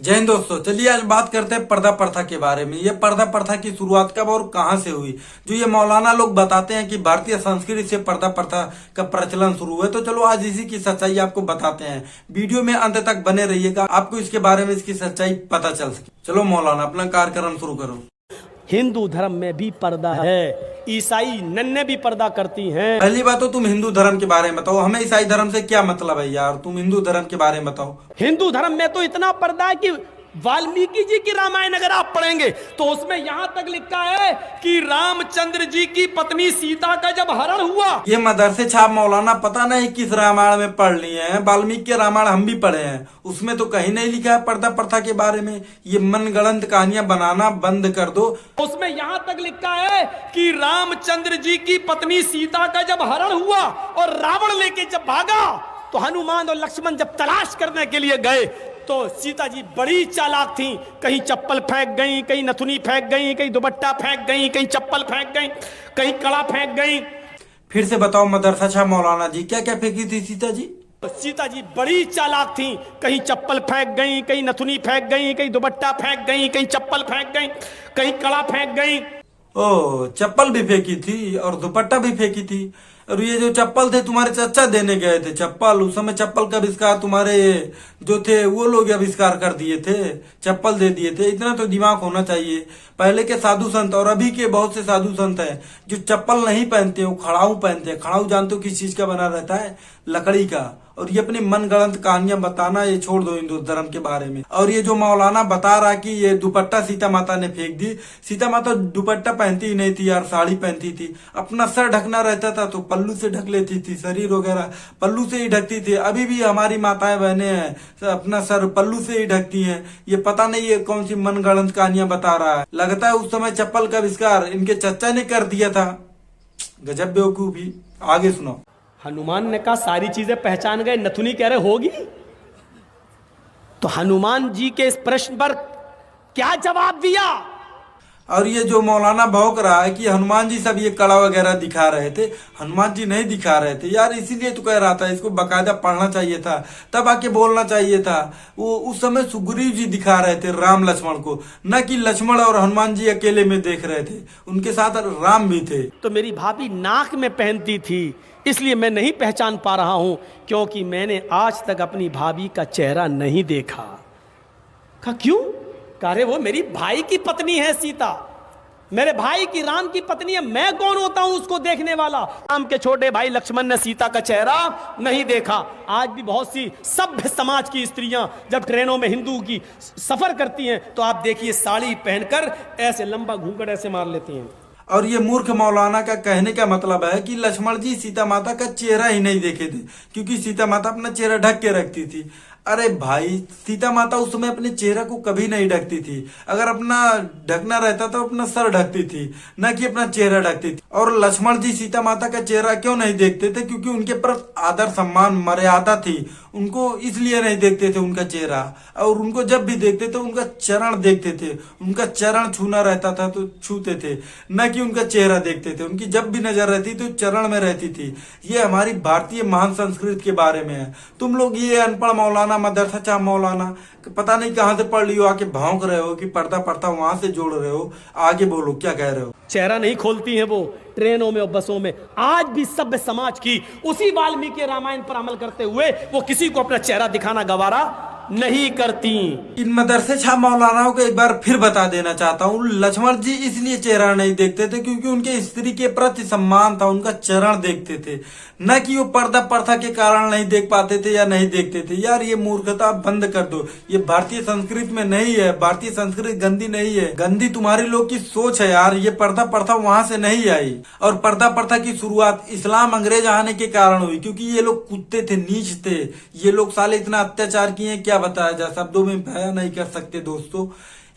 जय हिंद दोस्तों, चलिए आज बात करते हैं पर्दा प्रथा के बारे में। ये पर्दा प्रथा की शुरुआत कब और कहां से हुई। जो ये मौलाना लोग बताते हैं कि भारतीय संस्कृति से पर्दा प्रथा का प्रचलन शुरू हुआ, तो चलो आज इसी की सच्चाई आपको बताते हैं। वीडियो में अंत तक बने रहिएगा, आपको इसके बारे में इसकी सच्चाई पता चल सके। चलो मौलाना, अपना कार्यक्रम शुरू करो। हिंदू धर्म में भी पर्दा है, ईसाई नन्हे भी पर्दा करती हैं। पहली बात तो तुम हिंदू धर्म के बारे में बताओ, हमें ईसाई धर्म से क्या मतलब है यार। तुम हिंदू धर्म के बारे में बताओ। हिंदू धर्म में तो इतना पर्दा है कि वाल्मीकि जी की रामायण अगर आप पढ़ेंगे तो उसमें यहां तक लिखा है कि रामचंद्र जी की पत्नी सीता का जब हरण हुआ। ये मदरसे छाप मौलाना पता नहीं किस रामायण में पढ़ लिए हैं। वाल्मीकि के रामायण हम भी पढ़े हैं, उसमें तो कहीं नहीं लिखा है पर्दा प्रथा के बारे में। ये मनगढ़ंत कहानियां बनाना बंद कर दो। उसमें यहां तक लिखा है कि रामचंद्र जी की पत्नी सीता का जब हरण हुआ और रावण लेके जब भागा तो हनुमान और लक्ष्मण जब तलाश करने के लिए गए तो सीता जी बड़ी चालाक थी। कहीं चप्पल फेंक गई, कहीं नथुनी फेंक गई, कहीं दुपट्टा फेंक गई, कहीं चप्पल फेंक गई, कहीं कड़ा फेंक गई। फिर से बताओ मदरसा छाप मौलाना जी, क्या क्या फेंकी थी सीता जी। सीता जी बड़ी चालाक थी। कहीं चप्पल फेंक गई, कहीं नथुनी फेंक गई, कहीं दुपट्टा फेंक गई, कहीं चप्पल फेंक गई, कहीं कड़ा फेंक गई। ओ, चप्पल भी फेंकी थी और दुपट्टा भी फेंकी थी। और ये जो चप्पल थे तुम्हारे चाचा देने गए थे चप्पल, उस समय चप्पल का आविष्कार तुम्हारे जो थे वो लोग आविष्कार कर दिए थे, चप्पल दे दिए थे। इतना तो दिमाग होना चाहिए। पहले के साधु संत और अभी के बहुत से साधु संत हैं जो चप्पल नहीं पहनते, वो खड़ाऊ पहनते हैं। खड़ाऊ जानते हो किस चीज का बना रहता है? लकड़ी का। और ये अपनी मनगढ़ंत कहानियां बताना ये छोड़ दो हिंदू धर्म के बारे में। और ये जो मौलाना बता रहा कि ये दुपट्टा सीता माता ने फेंक दी, सीता माता दुपट्टा पहनती ही नहीं थी यार, साड़ी पहनती थी। अपना सर ढकना रहता था तो पल्लू से ढक लेती थी, शरीर वगैरह पल्लू से ही ढकती थी। अभी भी हमारी माताएं बहनें हैं अपना सर पल्लू से ही ढकती हैं। ये पता नहीं ये कौन सी मनगढ़ंत कहानियां बता रहा है। लगता है उस समय चप्पल का आविष्कार इनके चचा ने कर दिया था। गजब बेवकूफी। आगे सुनो। हनुमान ने कहा सारी चीजें पहचान गए, नथुनी कह रहे होगी। तो हनुमान जी के इस प्रश्न पर क्या जवाब दिया? और ये जो मौलाना भौंक रहा है कि हनुमान जी सब ये कड़ा वगैरह दिखा रहे थे, हनुमान जी नहीं दिखा रहे थे यार। इसीलिए तो कह रहा था इसको बकायदा पढ़ना चाहिए था, तब आके बोलना चाहिए था। वो उस समय सुग्रीव जी दिखा रहे थे राम लक्ष्मण को, न कि लक्ष्मण और हनुमान जी अकेले में देख रहे थे, उनके साथ राम भी थे। तो मेरी भाभी नाक में पहनती थी इसलिए मैं नहीं पहचान पा रहा हूं, क्योंकि मैंने आज तक अपनी भाभी का चेहरा नहीं देखा। कहा क्यों? कह रहे वो मेरी भाई की पत्नी है सीता, मेरे भाई की राम की पत्नी है, मैं कौन होता हूं उसको देखने वाला। राम के छोटे भाई लक्ष्मण ने सीता का चेहरा नहीं देखा। आज भी बहुत सी सभ्य समाज की स्त्रियां जब ट्रेनों में हिंदू की सफर करती हैं तो आप देखिए साड़ी पहनकर ऐसे लंबा घूंघट ऐसे मार लेती हैं। और ये मूर्ख मौलाना का कहने का मतलब है कि लक्ष्मण जी सीता माता का चेहरा ही नहीं देखे थे, क्योंकि सीता माता अपना चेहरा ढक के रखती थी। अरे भाई, सीता माता उस समय अपने चेहरा को कभी नहीं ढकती थी। अगर अपना ढकना रहता तो अपना सर ढकती थी, न कि अपना चेहरा ढकती थी। और लक्ष्मण जी सीता माता का चेहरा क्यों नहीं देखते थे? क्योंकि उनके पर आदर सम्मान मर्यादा थी, उनको इसलिए नहीं देखते थे उनका चेहरा। और उनको जब भी देखते थे उनका चरण देखते थे, उनका चरण छूना रहता था तो छूते थे, न कि उनका चेहरा देखते थे। उनकी जब भी नजर रहती तो चरण में रहती थी। ये हमारी भारतीय महान संस्कृति के बारे में है। तुम लोग ये अनपढ़ मौलाना मदरसा छाप मौलाना पता नहीं कहां से पढ़ लियो, आके भौंक रहे हो कि पर्दा प्रथा वहां से जोड़ रहे हो। आगे बोलो, क्या कह रहे हो? चेहरा नहीं खोलती हैं वो ट्रेनों में और बसों में। आज भी सभ्य समाज की उसी वाल्मीकि रामायण पर अमल करते हुए वो किसी को अपना चेहरा दिखाना गवारा नहीं करती। इन मदरसे छाप मौलानाओं को एक बार फिर बता देना चाहता हूँ, लक्ष्मण जी इसलिए चेहरा नहीं देखते थे क्योंकि उनके स्त्री के प्रति सम्मान था, उनका चरण देखते थे, न कि वो पर्दा प्रथा के कारण नहीं देख पाते थे या नहीं देखते थे। यार ये मूर्खता बंद कर दो, ये भारतीय संस्कृति में नहीं है। भारतीय संस्कृति गंदी नहीं है, गंदी तुम्हारी लोग की सोच है यार। ये पर्दा प्रथा वहां से नहीं आई। और पर्दा प्रथा की शुरुआत इस्लाम अंग्रेज आने के कारण हुई, क्योंकि ये लोग कुत्ते थे, नीच थे। ये लोग साले इतना अत्याचार किए, क्या बताया जाए, शब्दों में बयां नहीं कर सकते दोस्तों।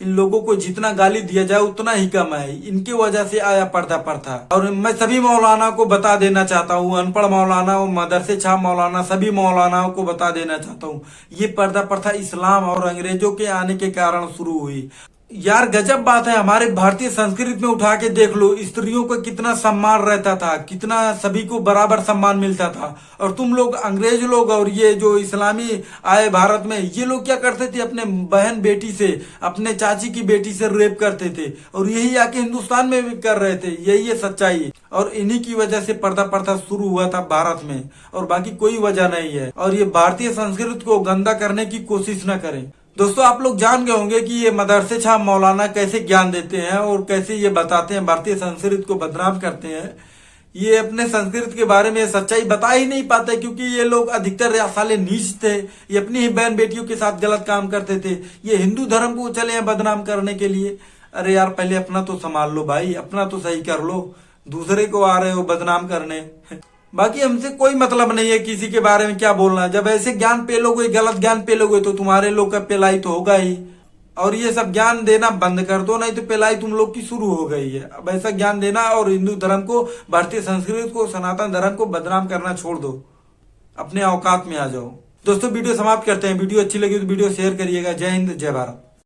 इन लोगों को जितना गाली दिया जाए उतना ही कम है। इनकी वजह से आया पर्दा प्रथा। और मैं सभी मौलाना को बता देना चाहता हूँ, अनपढ़ मौलाना और मदरसे छाप मौलाना, सभी मौलानाओं को बता देना चाहता हूँ, ये पर्दा प्रथा इस्लाम और अंग्रेजों के आने के कारण शुरू हुई। यार गजब बात है। हमारे भारतीय संस्कृति में उठा के देख लो, स्त्रियों को कितना सम्मान रहता था, कितना सभी को बराबर सम्मान मिलता था। और तुम लोग अंग्रेज लोग और ये जो इस्लामी आए भारत में, ये लोग क्या करते थे, अपने बहन बेटी से, अपने चाची की बेटी से रेप करते थे, और यही आके हिंदुस्तान में भी कर रहे थे। यही है सच्चाई, और इन्हीं की वजह से पर्दा प्रथा शुरू हुआ था भारत में, और बाकी कोई वजह नहीं है। और ये भारतीय संस्कृति को गंदा करने की कोशिश न करें। दोस्तों, आप लोग जान गए होंगे कि ये मदरसे छाप मौलाना कैसे ज्ञान देते हैं और कैसे ये बताते हैं, भारतीय संस्कृति को बदनाम करते हैं। ये अपने संस्कृति के बारे में सच्चाई बता ही नहीं पाते, क्योंकि ये लोग अधिकतर साले नीच थे। ये अपनी ही बहन बेटियों के साथ गलत काम करते थे। ये हिंदू धर्म को चले हैं बदनाम करने के लिए। अरे यार, पहले अपना तो संभाल लो भाई, अपना तो सही कर लो, दूसरे को आ रहे हो बदनाम करने। बाकी हमसे कोई मतलब नहीं है किसी के बारे में क्या बोलना। जब ऐसे ज्ञान पेलोगे, गलत ज्ञान पेलोगे, तो तुम्हारे लोग का पेलाई तो होगा ही। और ये सब ज्ञान देना बंद कर दो, नहीं तो पेलाई तुम लोग की शुरू हो गई है। अब ऐसा ज्ञान देना और हिंदू धर्म को, भारतीय संस्कृति को, सनातन धर्म को बदनाम करना छोड़ दो। अपने औकात में आ जाओ। दोस्तों, वीडियो समाप्त करते हैं। वीडियो अच्छी लगी तो वीडियो शेयर करिएगा। जय हिंद, जय भारत।